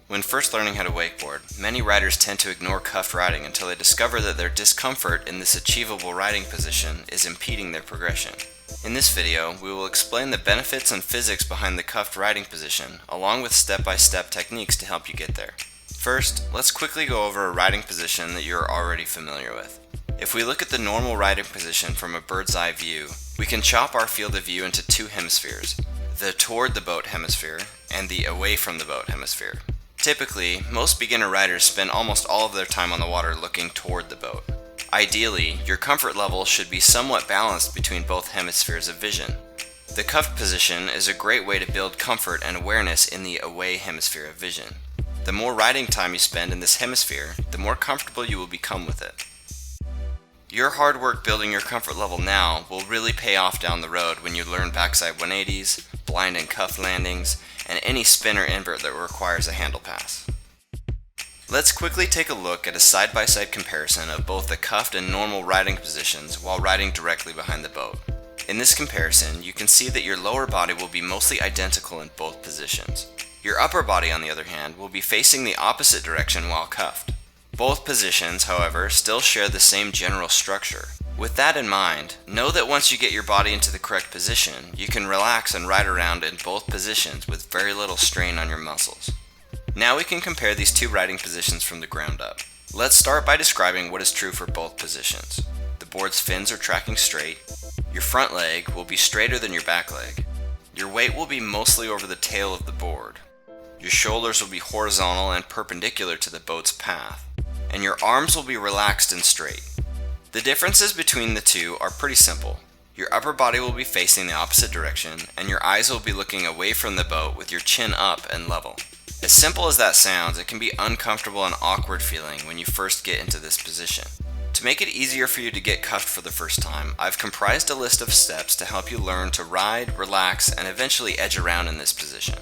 When first learning how to wakeboard, many riders tend to ignore cuffed riding until they discover that their discomfort in this achievable riding position is impeding their progression. In this video, we will explain the benefits and physics behind the cuffed riding position, along with step-by-step techniques to help you get there. First, let's quickly go over a riding position that you are already familiar with. If we look at the normal riding position from a bird's eye view, we can chop our field of view into two hemispheres, the toward the boat hemisphere and the away from the boat hemisphere. Typically, most beginner riders spend almost all of their time on the water looking toward the boat. Ideally, your comfort level should be somewhat balanced between both hemispheres of vision. The cuffed position is a great way to build comfort and awareness in the away hemisphere of vision. The more riding time you spend in this hemisphere, the more comfortable you will become with it. Your hard work building your comfort level now will really pay off down the road when you learn backside 180s, blind and cuff landings, and any spin or invert that requires a handle pass. Let's quickly take a look at a side-by-side comparison of both the cuffed and normal riding positions while riding directly behind the boat. In this comparison, you can see that your lower body will be mostly identical in both positions. Your upper body, on the other hand, will be facing the opposite direction while cuffed. Both positions, however, still share the same general structure. With that in mind, know that once you get your body into the correct position, you can relax and ride around in both positions with very little strain on your muscles. Now we can compare these two riding positions from the ground up. Let's start by describing what is true for both positions. The board's fins are tracking straight, your front leg will be straighter than your back leg, your weight will be mostly over the tail of the board, your shoulders will be horizontal and perpendicular to the boat's path, and your arms will be relaxed and straight. The differences between the two are pretty simple. Your upper body will be facing the opposite direction, and your eyes will be looking away from the boat with your chin up and level. As simple as that sounds, it can be uncomfortable and awkward feeling when you first get into this position. To make it easier for you to get cuffed for the first time, I've comprised a list of steps to help you learn to ride, relax, and eventually edge around in this position.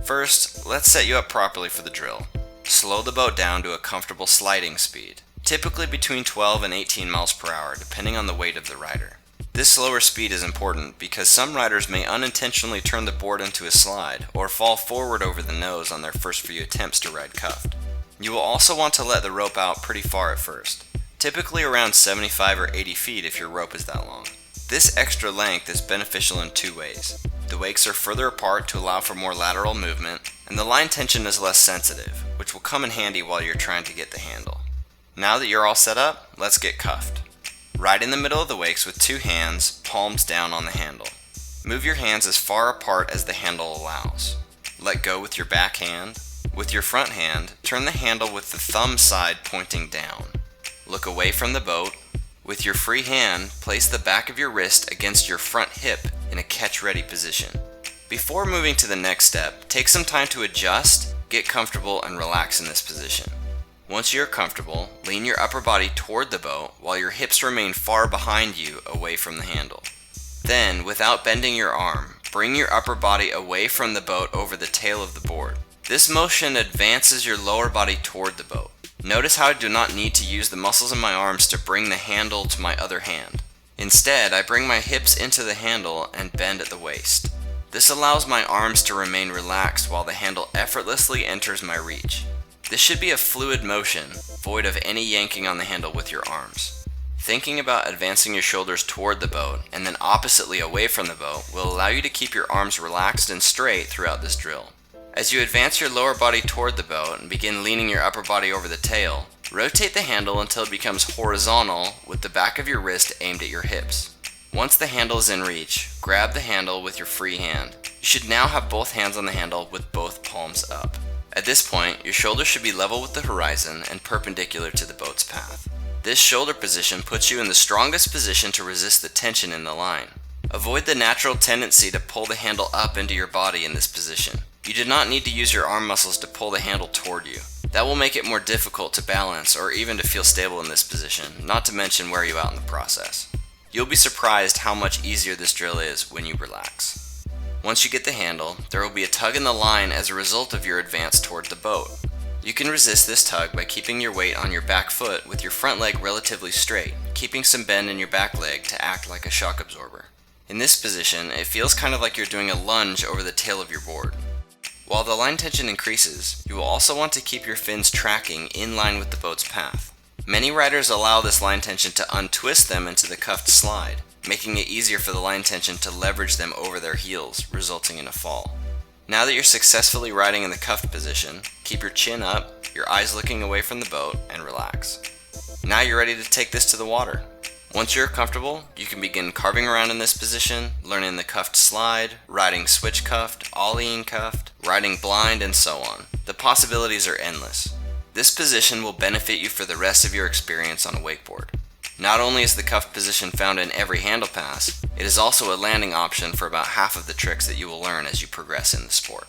First, let's set you up properly for the drill. Slow the boat down to a comfortable sliding speed, typically between 12 and 18 miles per hour, depending on the weight of the rider. This slower speed is important because some riders may unintentionally turn the board into a slide or fall forward over the nose on their first few attempts to ride cuffed. You will also want to let the rope out pretty far at first, typically around 75 or 80 feet if your rope is that long. This extra length is beneficial in two ways. The wakes are further apart to allow for more lateral movement, and the line tension is less sensitive, which will come in handy while you're trying to get the handle. Now that you're all set up, let's get cuffed. Ride in the middle of the wakes with two hands, palms down on the handle. Move your hands as far apart as the handle allows. Let go with your back hand. With your front hand, turn the handle with the thumb side pointing down. Look away from the boat. With your free hand, place the back of your wrist against your front hip in a catch-ready position. Before moving to the next step, take some time to adjust, get comfortable, and relax in this position. Once you're comfortable, lean your upper body toward the boat while your hips remain far behind you away from the handle. Then, without bending your arm, bring your upper body away from the boat over the tail of the board. This motion advances your lower body toward the boat. Notice how I do not need to use the muscles in my arms to bring the handle to my other hand. Instead, I bring my hips into the handle and bend at the waist. This allows my arms to remain relaxed while the handle effortlessly enters my reach. This should be a fluid motion, void of any yanking on the handle with your arms. Thinking about advancing your shoulders toward the boat and then oppositely away from the boat will allow you to keep your arms relaxed and straight throughout this drill. As you advance your lower body toward the boat and begin leaning your upper body over the tail, rotate the handle until it becomes horizontal with the back of your wrist aimed at your hips. Once the handle is in reach, grab the handle with your free hand. You should now have both hands on the handle with both palms up. At this point, your shoulders should be level with the horizon and perpendicular to the boat's path. This shoulder position puts you in the strongest position to resist the tension in the line. Avoid the natural tendency to pull the handle up into your body in this position. You do not need to use your arm muscles to pull the handle toward you. That will make it more difficult to balance or even to feel stable in this position, not to mention wear you out in the process. You'll be surprised how much easier this drill is when you relax. Once you get the handle, there will be a tug in the line as a result of your advance toward the boat. You can resist this tug by keeping your weight on your back foot with your front leg relatively straight, keeping some bend in your back leg to act like a shock absorber. In this position, it feels kind of like you're doing a lunge over the tail of your board. While the line tension increases, you will also want to keep your fins tracking in line with the boat's path. Many riders allow this line tension to untwist them into the cuffed slide, making it easier for the line tension to leverage them over their heels, resulting in a fall. Now that you're successfully riding in the cuffed position, keep your chin up, your eyes looking away from the boat, and relax. Now you're ready to take this to the water. Once you're comfortable, you can begin carving around in this position, learning the cuffed slide, riding switch cuffed, ollieing cuffed, riding blind, and so on. The possibilities are endless. This position will benefit you for the rest of your experience on a wakeboard. Not only is the cuffed position found in every handle pass, it is also a landing option for about half of the tricks that you will learn as you progress in the sport.